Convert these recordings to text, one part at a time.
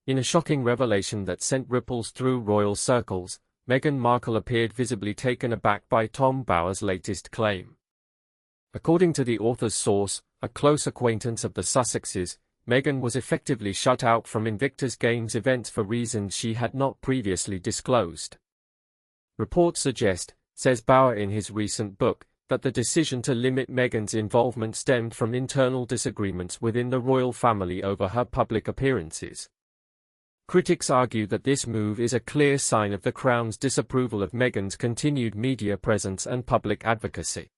In a shocking revelation that sent ripples through royal circles, Meghan Markle appeared visibly taken aback by Tom Bower's latest claim. According to the author's source, a close acquaintance of the Sussexes, Meghan was effectively shut out from Invictus Games events for reasons she had not previously disclosed. Reports suggest, says Bower in his recent book, that the decision to limit Meghan's involvement stemmed from internal disagreements within the royal family over her public appearances. Critics argue that this move is a clear sign of the Crown's disapproval of Meghan's continued media presence and public advocacy.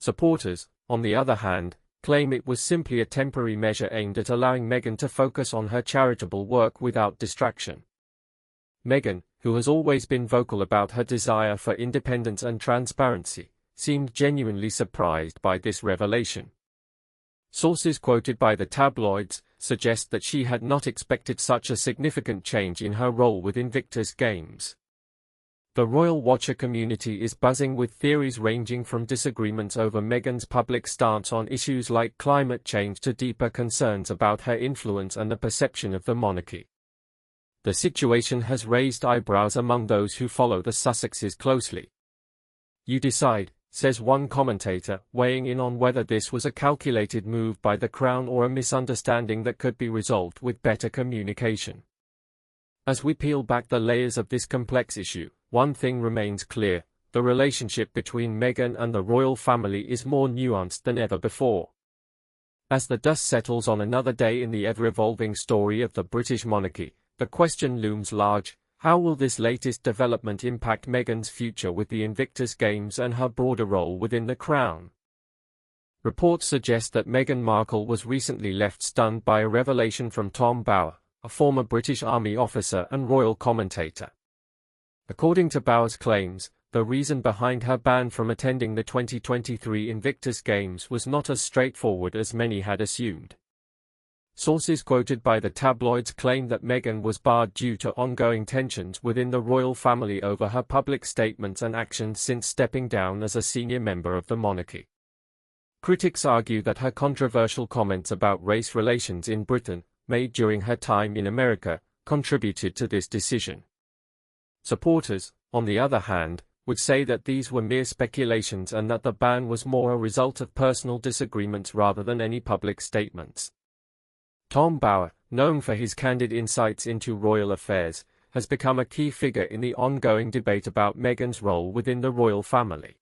Supporters, on the other hand, claim it was simply a temporary measure aimed at allowing Meghan to focus on her charitable work without distraction. Meghan, who has always been vocal about her desire for independence and transparency, seemed genuinely surprised by this revelation. Sources quoted by the tabloids suggest that she had not expected such a significant change in her role with Invictus Games. The royal watcher community is buzzing with theories ranging from disagreements over Meghan's public stance on issues like climate change to deeper concerns about her influence and the perception of the monarchy. The situation has raised eyebrows among those who follow the Sussexes closely. "You decide," says one commentator, weighing in on whether this was a calculated move by the Crown or a misunderstanding that could be resolved with better communication. As we peel back the layers of this complex issue, one thing remains clear: the relationship between Meghan and the royal family is more nuanced than ever before. As the dust settles on another day in the ever-evolving story of the British monarchy, the question looms large: how will this latest development impact Meghan's future with the Invictus Games and her broader role within the Crown? Reports suggest that Meghan Markle was recently left stunned by a revelation from Tom Bower, a former British Army officer and royal commentator. According to Bower's claims, the reason behind her ban from attending the 2023 Invictus Games was not as straightforward as many had assumed. Sources quoted by the tabloids claim that Meghan was barred due to ongoing tensions within the royal family over her public statements and actions since stepping down as a senior member of the monarchy. Critics argue that her controversial comments about race relations in Britain, made during her time in America, contributed to this decision. Supporters, on the other hand, would say that these were mere speculations and that the ban was more a result of personal disagreements rather than any public statements. Tom Bower, known for his candid insights into royal affairs, has become a key figure in the ongoing debate about Meghan's role within the royal family.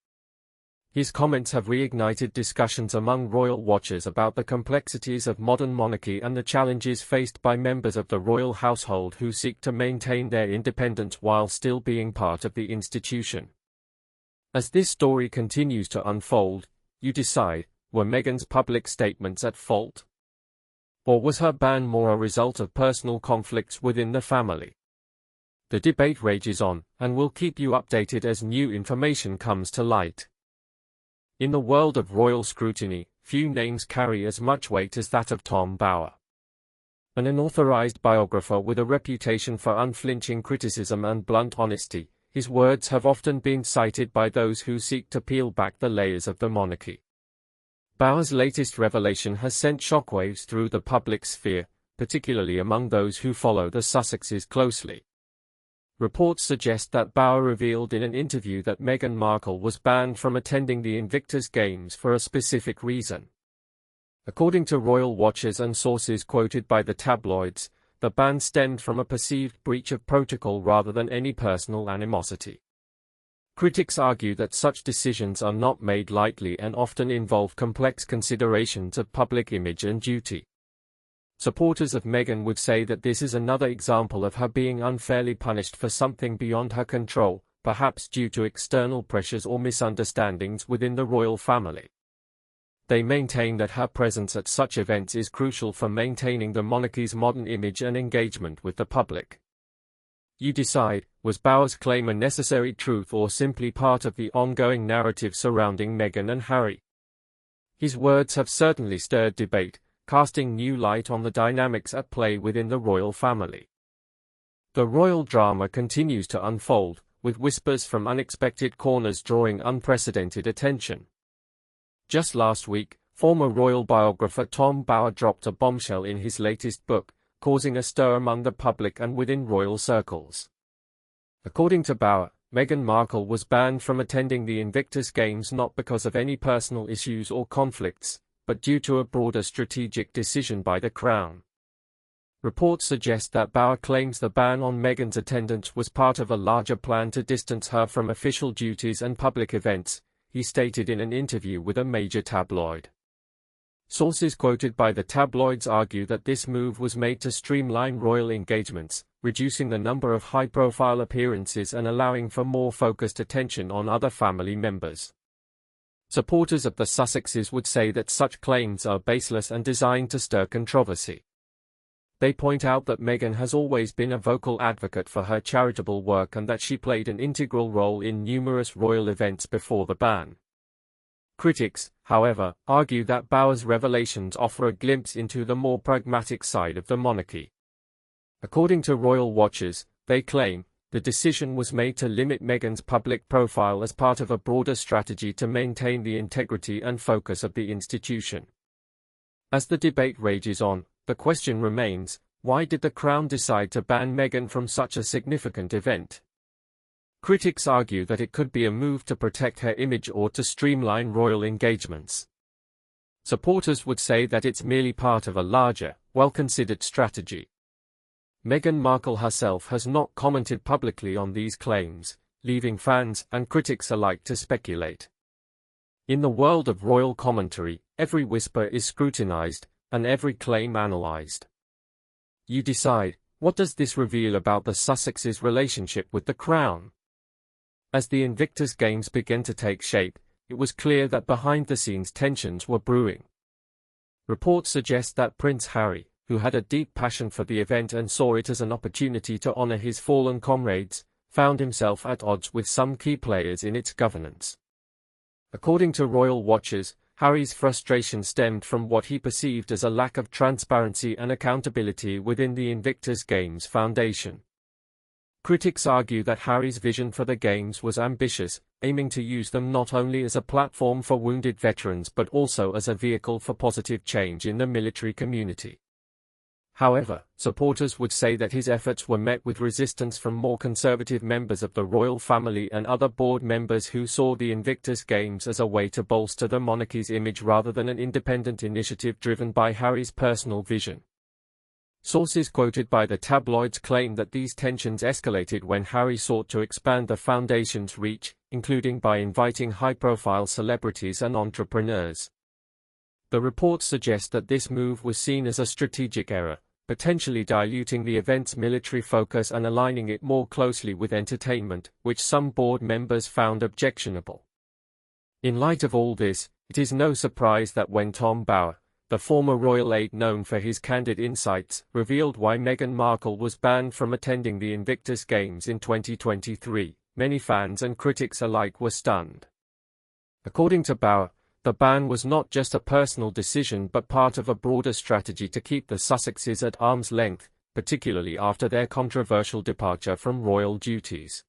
His comments have reignited discussions among royal watchers about the complexities of modern monarchy and the challenges faced by members of the royal household who seek to maintain their independence while still being part of the institution. As this story continues to unfold, you decide: were Meghan's public statements at fault? Or was her ban more a result of personal conflicts within the family? The debate rages on, and we'll keep you updated as new information comes to light. In the world of royal scrutiny, few names carry as much weight as that of Tom Bower. An unauthorized biographer with a reputation for unflinching criticism and blunt honesty, his words have often been cited by those who seek to peel back the layers of the monarchy. Bower's latest revelation has sent shockwaves through the public sphere, particularly among those who follow the Sussexes closely. Reports suggest that Bower revealed in an interview that Meghan Markle was banned from attending the Invictus Games for a specific reason. According to royal watchers and sources quoted by the tabloids, the ban stemmed from a perceived breach of protocol rather than any personal animosity. Critics argue that such decisions are not made lightly and often involve complex considerations of public image and duty. Supporters of Meghan would say that this is another example of her being unfairly punished for something beyond her control, perhaps due to external pressures or misunderstandings within the royal family. They maintain that her presence at such events is crucial for maintaining the monarchy's modern image and engagement with the public. You decide: was Bower's claim a necessary truth or simply part of the ongoing narrative surrounding Meghan and Harry? His words have certainly stirred debate, casting new light on the dynamics at play within the royal family. The royal drama continues to unfold, with whispers from unexpected corners drawing unprecedented attention. Just last week, former royal biographer Tom Bower dropped a bombshell in his latest book, causing a stir among the public and within royal circles. According to Bauer, Meghan Markle was banned from attending the Invictus Games not because of any personal issues or conflicts, but due to a broader strategic decision by the Crown. Reports suggest that Bauer claims the ban on Meghan's attendance was part of a larger plan to distance her from official duties and public events, he stated in an interview with a major tabloid. Sources quoted by the tabloids argue that this move was made to streamline royal engagements, reducing the number of high-profile appearances and allowing for more focused attention on other family members. Supporters of the Sussexes would say that such claims are baseless and designed to stir controversy. They point out that Meghan has always been a vocal advocate for her charitable work and that she played an integral role in numerous royal events before the ban. Critics, however, argue that Bauer's revelations offer a glimpse into the more pragmatic side of the monarchy. According to royal watchers, they claim, the decision was made to limit Meghan's public profile as part of a broader strategy to maintain the integrity and focus of the institution. As the debate rages on, the question remains, why did the Crown decide to ban Meghan from such a significant event? Critics argue that it could be a move to protect her image or to streamline royal engagements. Supporters would say that it's merely part of a larger, well-considered strategy. Meghan Markle herself has not commented publicly on these claims, leaving fans and critics alike to speculate. In the world of royal commentary, every whisper is scrutinized, and every claim analyzed. You decide, what does this reveal about the Sussexes' relationship with the Crown? As the Invictus Games began to take shape, it was clear that behind-the-scenes tensions were brewing. Reports suggest that Prince Harry, who had a deep passion for the event and saw it as an opportunity to honor his fallen comrades, found himself at odds with some key players in its governance. According to royal watchers, Harry's frustration stemmed from what he perceived as a lack of transparency and accountability within the Invictus Games Foundation. Critics argue that Harry's vision for the Games was ambitious, aiming to use them not only as a platform for wounded veterans but also as a vehicle for positive change in the military community. However, supporters would say that his efforts were met with resistance from more conservative members of the royal family and other board members who saw the Invictus Games as a way to bolster the monarchy's image rather than an independent initiative driven by Harry's personal vision. Sources quoted by the tabloids claim that these tensions escalated when Harry sought to expand the foundation's reach, including by inviting high-profile celebrities and entrepreneurs. The reports suggest that this move was seen as a strategic error, potentially diluting the event's military focus and aligning it more closely with entertainment, which some board members found objectionable. In light of all this, it is no surprise that when Tom Bauer, the former royal aide known for his candid insights, revealed why Meghan Markle was banned from attending the Invictus Games in 2023, many fans and critics alike were stunned. According to Bauer, the ban was not just a personal decision but part of a broader strategy to keep the Sussexes at arm's length, particularly after their controversial departure from royal duties.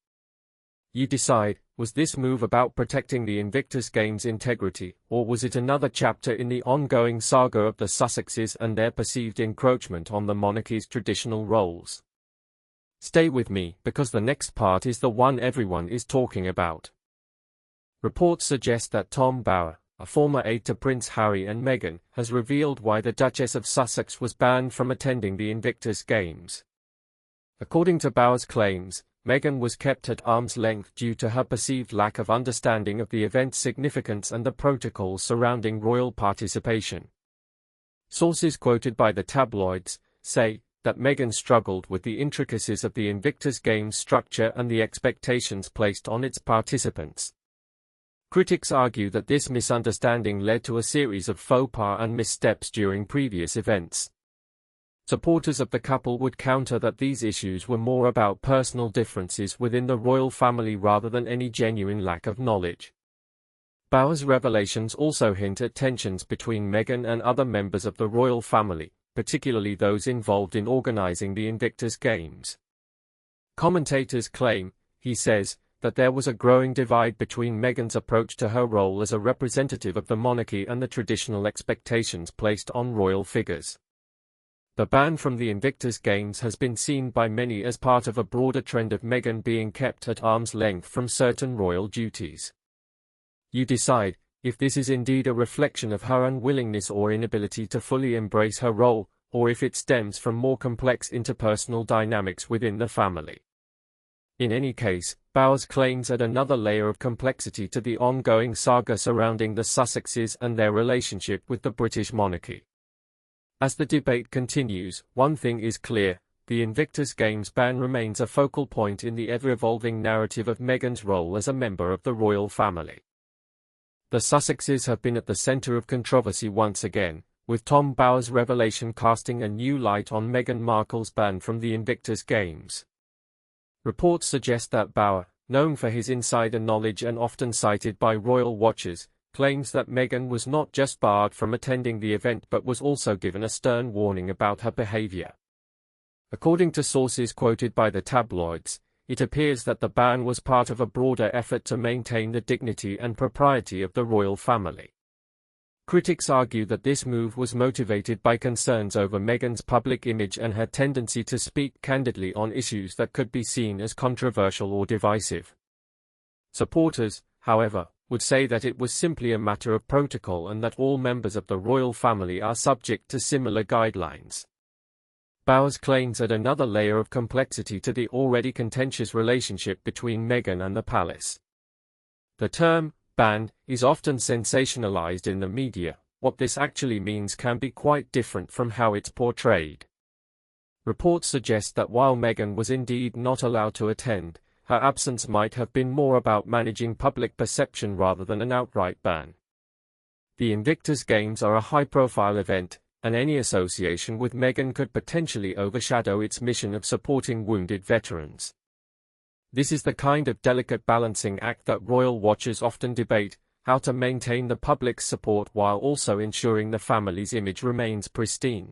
You decide, was this move about protecting the Invictus Games' integrity, or was it another chapter in the ongoing saga of the Sussexes and their perceived encroachment on the monarchy's traditional roles? Stay with me, because the next part is the one everyone is talking about. Reports suggest that Tom Bauer, a former aide to Prince Harry and Meghan, has revealed why the Duchess of Sussex was banned from attending the Invictus Games. According to Bauer's claims, Meghan was kept at arm's length due to her perceived lack of understanding of the event's significance and the protocols surrounding royal participation. Sources quoted by the tabloids say that Meghan struggled with the intricacies of the Invictus Games structure and the expectations placed on its participants. Critics argue that this misunderstanding led to a series of faux pas and missteps during previous events. Supporters of the couple would counter that these issues were more about personal differences within the royal family rather than any genuine lack of knowledge. Bauer's revelations also hint at tensions between Meghan and other members of the royal family, particularly those involved in organizing the Invictus Games. Commentators claim, he says, that there was a growing divide between Meghan's approach to her role as a representative of the monarchy and the traditional expectations placed on royal figures. The ban from the Invictus Games has been seen by many as part of a broader trend of Meghan being kept at arm's length from certain royal duties. You decide if this is indeed a reflection of her unwillingness or inability to fully embrace her role, or if it stems from more complex interpersonal dynamics within the family. In any case, Bowers claims add another layer of complexity to the ongoing saga surrounding the Sussexes and their relationship with the British monarchy. As the debate continues, one thing is clear: the Invictus Games ban remains a focal point in the ever-evolving narrative of Meghan's role as a member of the royal family. The Sussexes have been at the centre of controversy once again, with Tom Bowers' revelation casting a new light on Meghan Markle's ban from the Invictus Games. Reports suggest that Bauer, known for his insider knowledge and often cited by royal watchers, claims that Meghan was not just barred from attending the event but was also given a stern warning about her behavior. According to sources quoted by the tabloids, it appears that the ban was part of a broader effort to maintain the dignity and propriety of the royal family. Critics argue that this move was motivated by concerns over Meghan's public image and her tendency to speak candidly on issues that could be seen as controversial or divisive. Supporters, however, would say that it was simply a matter of protocol and that all members of the royal family are subject to similar guidelines. Bowers claims add another layer of complexity to the already contentious relationship between Meghan and the palace. The term ban is often sensationalized in the media. What this actually means can be quite different from how it's portrayed. Reports suggest that while Meghan was indeed not allowed to attend, her absence might have been more about managing public perception rather than an outright ban. The Invictus Games are a high-profile event, and any association with Meghan could potentially overshadow its mission of supporting wounded veterans. This is the kind of delicate balancing act that royal watchers often debate: how to maintain the public's support while also ensuring the family's image remains pristine.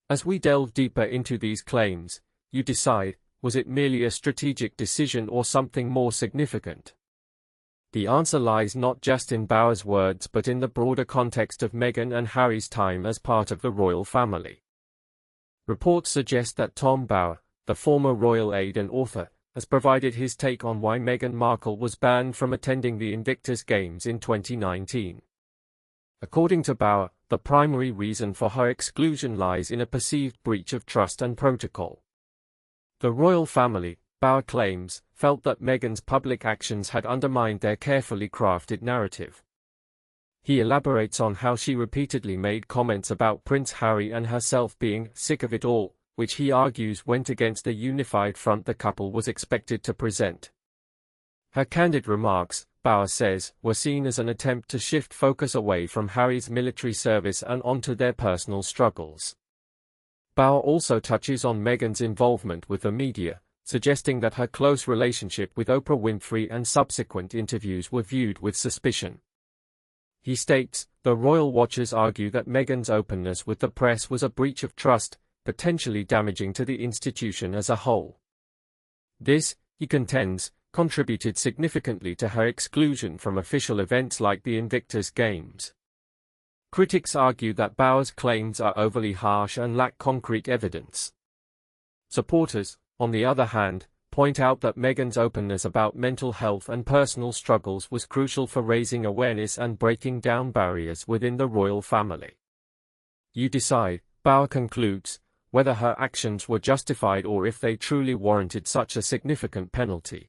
As we delve deeper into these claims, you decide, was it merely a strategic decision or something more significant? The answer lies not just in Bowers' words but in the broader context of Meghan and Harry's time as part of the royal family. Reports suggest that Tom Bower, the former royal aide and author, has provided his take on why Meghan Markle was banned from attending the Invictus Games in 2019. According to Bower, the primary reason for her exclusion lies in a perceived breach of trust and protocol. The royal family, Bower claims, felt that Meghan's public actions had undermined their carefully crafted narrative. He elaborates on how she repeatedly made comments about Prince Harry and herself being sick of it all, which he argues went against the unified front the couple was expected to present. Her candid remarks, Bower says, were seen as an attempt to shift focus away from Harry's military service and onto their personal struggles. Bower also touches on Meghan's involvement with the media, suggesting that her close relationship with Oprah Winfrey and subsequent interviews were viewed with suspicion. He states, the royal watchers argue that Meghan's openness with the press was a breach of trust, potentially damaging to the institution as a whole. This, he contends, contributed significantly to her exclusion from official events like the Invictus Games. Critics argue that Bowers' claims are overly harsh and lack concrete evidence. Supporters, on the other hand, point out that Meghan's openness about mental health and personal struggles was crucial for raising awareness and breaking down barriers within the royal family. You decide, Bower concludes, whether her actions were justified or if they truly warranted such a significant penalty.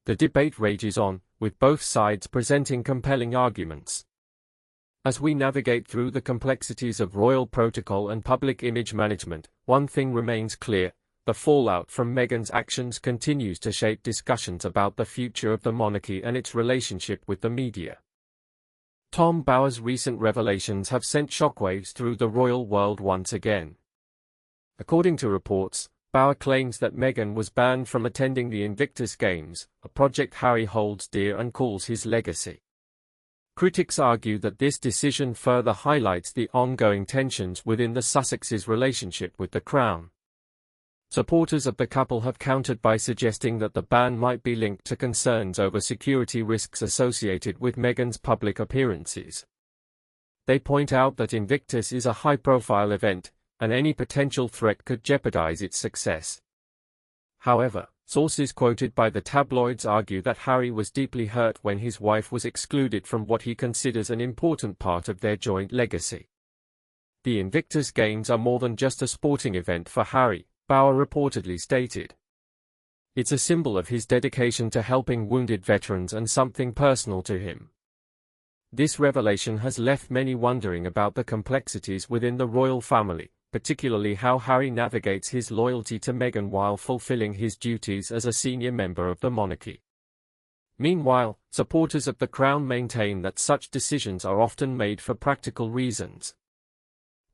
The debate rages on, with both sides presenting compelling arguments. As we navigate through the complexities of royal protocol and public image management, one thing remains clear: the fallout from Meghan's actions continues to shape discussions about the future of the monarchy and its relationship with the media. Tom Bowers' recent revelations have sent shockwaves through the royal world once again. According to reports, Bower claims that Meghan was banned from attending the Invictus Games, a project Harry holds dear and calls his legacy. Critics argue that this decision further highlights the ongoing tensions within the Sussexes' relationship with the Crown. Supporters of the couple have countered by suggesting that the ban might be linked to concerns over security risks associated with Meghan's public appearances. They point out that Invictus is a high-profile event, and any potential threat could jeopardize its success. However, sources quoted by the tabloids argue that Harry was deeply hurt when his wife was excluded from what he considers an important part of their joint legacy. The Invictus Games are more than just a sporting event for Harry, Bauer reportedly stated. It's a symbol of his dedication to helping wounded veterans and something personal to him. This revelation has left many wondering about the complexities within the royal family, particularly how Harry navigates his loyalty to Meghan while fulfilling his duties as a senior member of the monarchy. Meanwhile, supporters of the Crown maintain that such decisions are often made for practical reasons.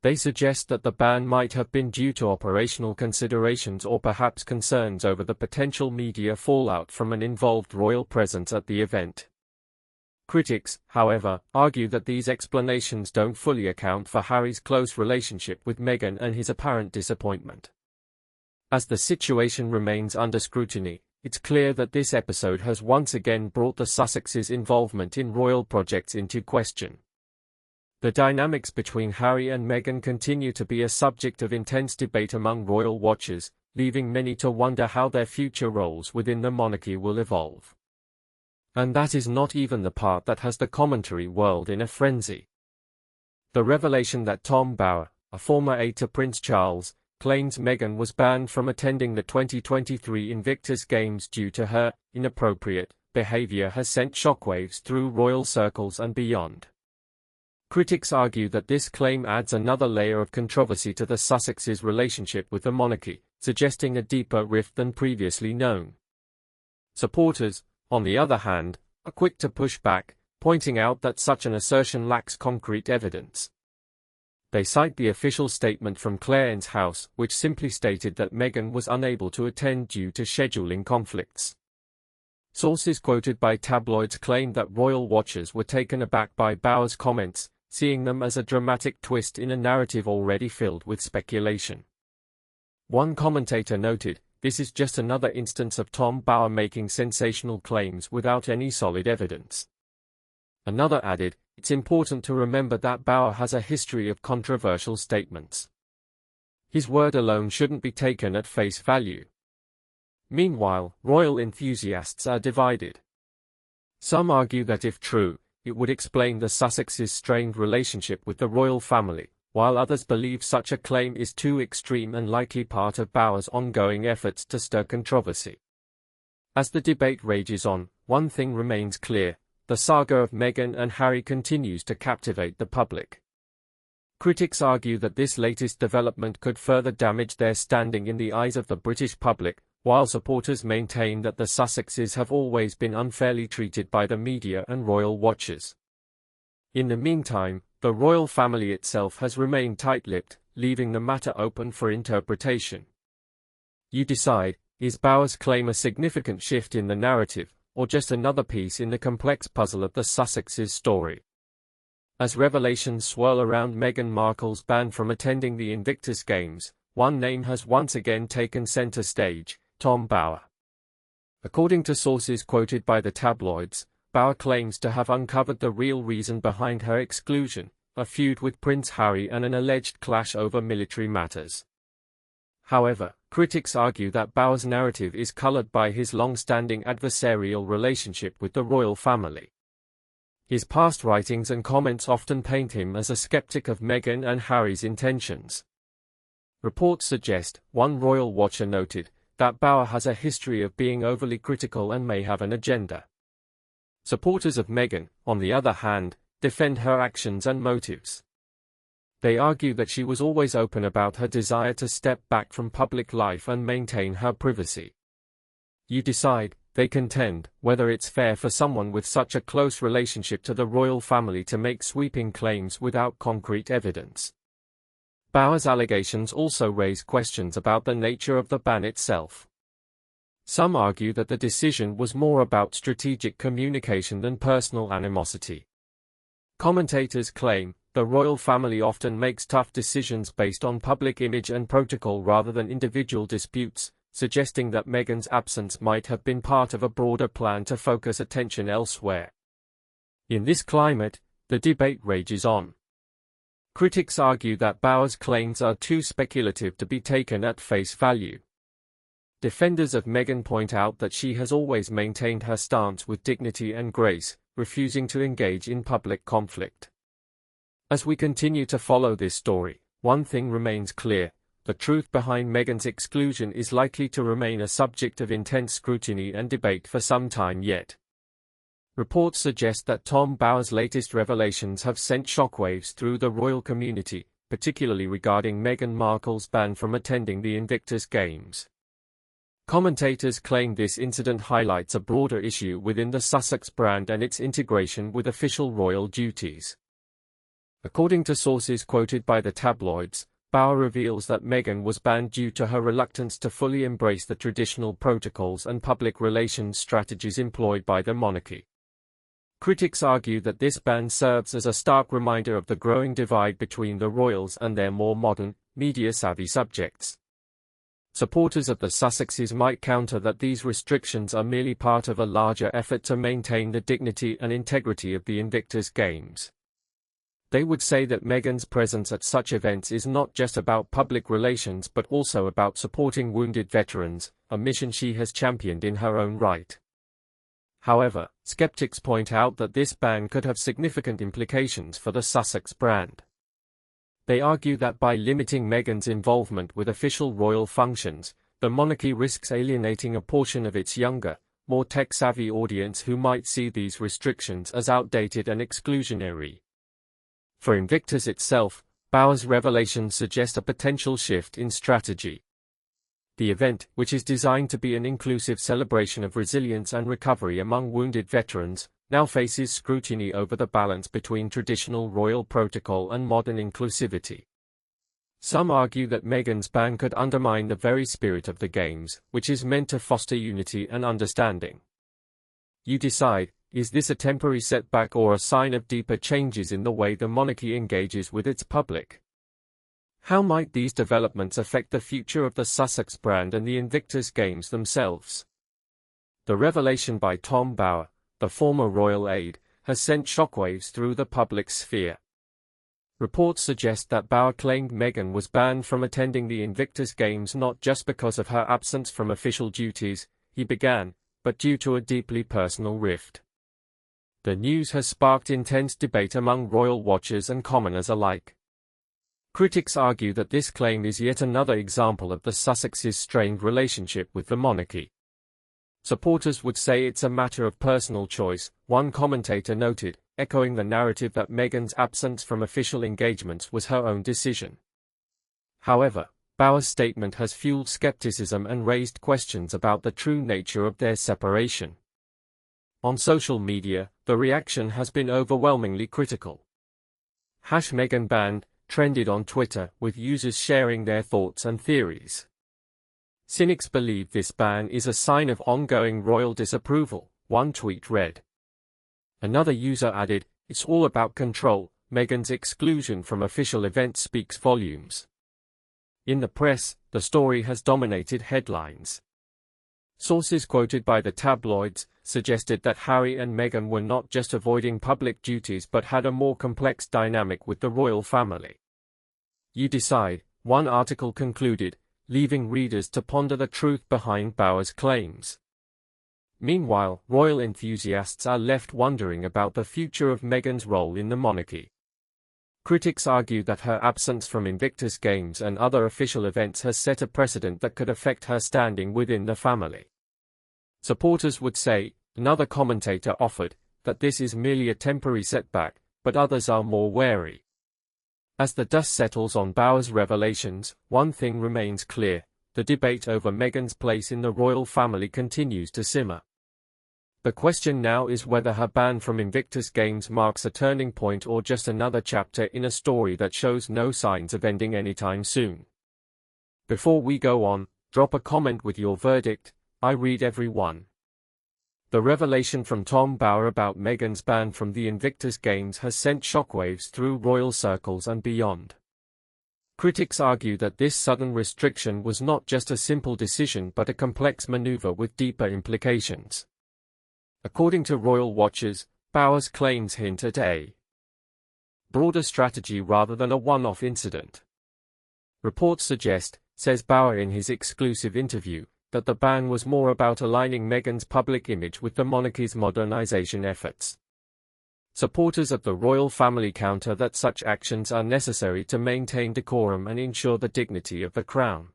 They suggest that the ban might have been due to operational considerations or perhaps concerns over the potential media fallout from an involved royal presence at the event. Critics, however, argue that these explanations don't fully account for Harry's close relationship with Meghan and his apparent disappointment. As the situation remains under scrutiny, it's clear that this episode has once again brought the Sussexes' involvement in royal projects into question. The dynamics between Harry and Meghan continue to be a subject of intense debate among royal watchers, leaving many to wonder how their future roles within the monarchy will evolve. And that is not even the part that has the commentary world in a frenzy. The revelation that Tom Bauer, a former aide to Prince Charles, claims Meghan was banned from attending the 2023 Invictus Games due to her inappropriate behavior has sent shockwaves through royal circles and beyond. Critics argue that this claim adds another layer of controversy to the Sussexes' relationship with the monarchy, suggesting a deeper rift than previously known. Supporters, on the other hand, are quick to push back, pointing out that such an assertion lacks concrete evidence. They cite the official statement from Clarence's house, which simply stated that Meghan was unable to attend due to scheduling conflicts. Sources quoted by tabloids claim that royal watchers were taken aback by Bauer's comments, seeing them as a dramatic twist in a narrative already filled with speculation. One commentator noted, "This is just another instance of Tom Bauer making sensational claims without any solid evidence." Another added, "It's important to remember that Bauer has a history of controversial statements. His word alone shouldn't be taken at face value." Meanwhile, royal enthusiasts are divided. Some argue that if true, it would explain the Sussexes' strained relationship with the royal family, while others believe such a claim is too extreme and likely part of Bauer's ongoing efforts to stir controversy. As the debate rages on, one thing remains clear: the saga of Meghan and Harry continues to captivate the public. Critics argue that this latest development could further damage their standing in the eyes of the British public, while supporters maintain that the Sussexes have always been unfairly treated by the media and royal watchers. In the meantime, the royal family itself has remained tight-lipped, leaving the matter open for interpretation. You decide, is Bauer's claim a significant shift in the narrative, or just another piece in the complex puzzle of the Sussexes' story? As revelations swirl around Meghan Markle's ban from attending the Invictus Games, one name has once again taken center stage: Tom Bauer. According to sources quoted by the tabloids, Bauer claims to have uncovered the real reason behind her exclusion: a feud with Prince Harry and an alleged clash over military matters. However, critics argue that Bauer's narrative is colored by his long-standing adversarial relationship with the royal family. His past writings and comments often paint him as a skeptic of Meghan and Harry's intentions. Reports suggest, one royal watcher noted, that Bauer has a history of being overly critical and may have an agenda. Supporters of Meghan, on the other hand, defend her actions and motives. They argue that she was always open about her desire to step back from public life and maintain her privacy. You decide, they contend, whether it's fair for someone with such a close relationship to the royal family to make sweeping claims without concrete evidence. Bauer's allegations also raise questions about the nature of the ban itself. Some argue that the decision was more about strategic communication than personal animosity. Commentators claim, the royal family often makes tough decisions based on public image and protocol rather than individual disputes, suggesting that Meghan's absence might have been part of a broader plan to focus attention elsewhere. In this climate, the debate rages on. Critics argue that Bauer's claims are too speculative to be taken at face value. Defenders of Meghan point out that she has always maintained her stance with dignity and grace, refusing to engage in public conflict. As we continue to follow this story, one thing remains clear: the truth behind Meghan's exclusion is likely to remain a subject of intense scrutiny and debate for some time yet. Reports suggest that Tom Bauer's latest revelations have sent shockwaves through the royal community, particularly regarding Meghan Markle's ban from attending the Invictus Games. Commentators claim this incident highlights a broader issue within the Sussex brand and its integration with official royal duties. According to sources quoted by the tabloids, Bauer reveals that Meghan was banned due to her reluctance to fully embrace the traditional protocols and public relations strategies employed by the monarchy. Critics argue that this ban serves as a stark reminder of the growing divide between the royals and their more modern, media-savvy subjects. Supporters of the Sussexes might counter that these restrictions are merely part of a larger effort to maintain the dignity and integrity of the Invictus Games. They would say that Meghan's presence at such events is not just about public relations but also about supporting wounded veterans, a mission she has championed in her own right. However, skeptics point out that this ban could have significant implications for the Sussex brand. They argue that by limiting Meghan's involvement with official royal functions, the monarchy risks alienating a portion of its younger, more tech-savvy audience who might see these restrictions as outdated and exclusionary. For Invictus itself, Bauer's revelations suggest a potential shift in strategy. The event, which is designed to be an inclusive celebration of resilience and recovery among wounded veterans, now faces scrutiny over the balance between traditional royal protocol and modern inclusivity. Some argue that Meghan's ban could undermine the very spirit of the Games, which is meant to foster unity and understanding. You decide, is this a temporary setback or a sign of deeper changes in the way the monarchy engages with its public? How might these developments affect the future of the Sussex brand and the Invictus Games themselves? The revelation by Tom Bauer, the former royal aide, has sent shockwaves through the public sphere. Reports suggest that Bauer claimed Meghan was banned from attending the Invictus Games not just because of her absence from official duties, he began, but due to a deeply personal rift. The news has sparked intense debate among royal watchers and commoners alike. Critics argue that this claim is yet another example of the Sussexes' strained relationship with the monarchy. Supporters would say it's a matter of personal choice, one commentator noted, echoing the narrative that Meghan's absence from official engagements was her own decision. However, Bauer's statement has fueled skepticism and raised questions about the true nature of their separation. On social media, the reaction has been overwhelmingly critical. #Meghan banned trended on Twitter, with users sharing their thoughts and theories. Cynics believe this ban is a sign of ongoing royal disapproval, one tweet read. Another user added, "It's all about control, Meghan's exclusion from official events speaks volumes." In the press, the story has dominated headlines. Sources quoted by the tabloids suggested that Harry and Meghan were not just avoiding public duties but had a more complex dynamic with the royal family. You decide, one article concluded, leaving readers to ponder the truth behind Bauer's claims. Meanwhile, royal enthusiasts are left wondering about the future of Meghan's role in the monarchy. Critics argue that her absence from Invictus Games and other official events has set a precedent that could affect her standing within the family. Supporters would say, another commentator offered, that this is merely a temporary setback, but others are more wary. As the dust settles on Bauer's revelations, one thing remains clear: the debate over Meghan's place in the royal family continues to simmer. The question now is whether her ban from Invictus Games marks a turning point or just another chapter in a story that shows no signs of ending anytime soon. Before we go on, drop a comment with your verdict. I read every one. The revelation from Tom Bauer about Meghan's ban from the Invictus Games has sent shockwaves through royal circles and beyond. Critics argue that this sudden restriction was not just a simple decision but a complex maneuver with deeper implications. According to royal watchers, Bauer's claims hint at a broader strategy rather than a one-off incident. Reports suggest, says Bauer in his exclusive interview, that the ban was more about aligning Meghan's public image with the monarchy's modernization efforts. Supporters of the royal family counter that such actions are necessary to maintain decorum and ensure the dignity of the crown.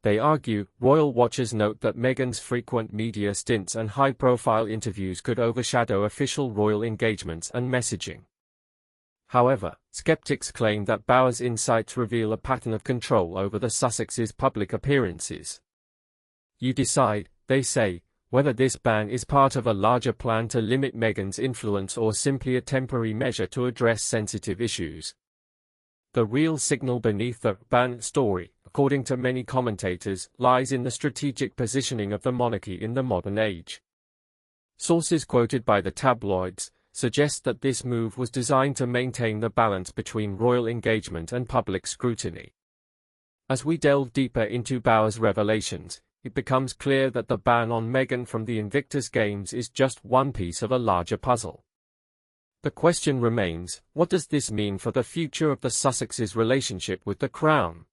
They argue, royal watchers note that Meghan's frequent media stints and high-profile interviews could overshadow official royal engagements and messaging. However, skeptics claim that Bauer's insights reveal a pattern of control over the Sussexes' public appearances. You decide, they say, whether this ban is part of a larger plan to limit Meghan's influence or simply a temporary measure to address sensitive issues. The real signal beneath the ban story, according to many commentators, lies in the strategic positioning of the monarchy in the modern age. Sources quoted by the tabloids suggest that this move was designed to maintain the balance between royal engagement and public scrutiny. As we delve deeper into Bauer's revelations, it becomes clear that the ban on Meghan from the Invictus Games is just one piece of a larger puzzle. The question remains, what does this mean for the future of the Sussexes' relationship with the Crown?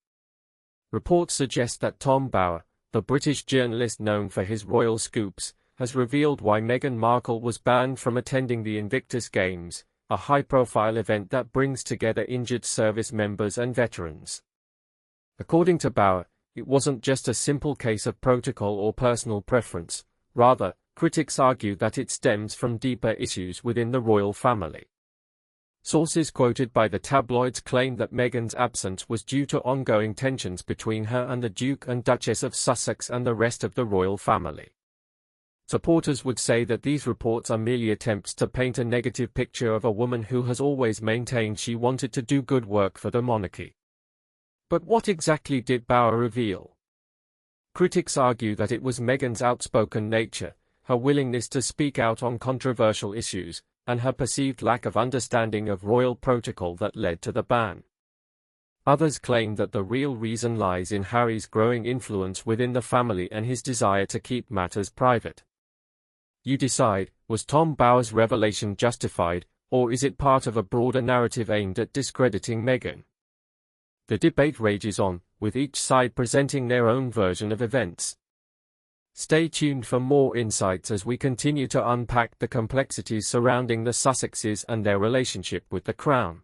Reports suggest that Tom Bauer, the British journalist known for his royal scoops, has revealed why Meghan Markle was banned from attending the Invictus Games, a high-profile event that brings together injured service members and veterans. According to Bauer, it wasn't just a simple case of protocol or personal preference. Rather, critics argue that it stems from deeper issues within the royal family. Sources quoted by the tabloids claim that Meghan's absence was due to ongoing tensions between her and the Duke and Duchess of Sussex and the rest of the royal family. Supporters would say that these reports are merely attempts to paint a negative picture of a woman who has always maintained she wanted to do good work for the monarchy. But what exactly did Bauer reveal? Critics argue that it was Meghan's outspoken nature, her willingness to speak out on controversial issues, and her perceived lack of understanding of royal protocol that led to the ban. Others claim that the real reason lies in Harry's growing influence within the family and his desire to keep matters private. You decide, was Tom Bauer's revelation justified, or is it part of a broader narrative aimed at discrediting Meghan? The debate rages on, with each side presenting their own version of events. Stay tuned for more insights as we continue to unpack the complexities surrounding the Sussexes and their relationship with the Crown.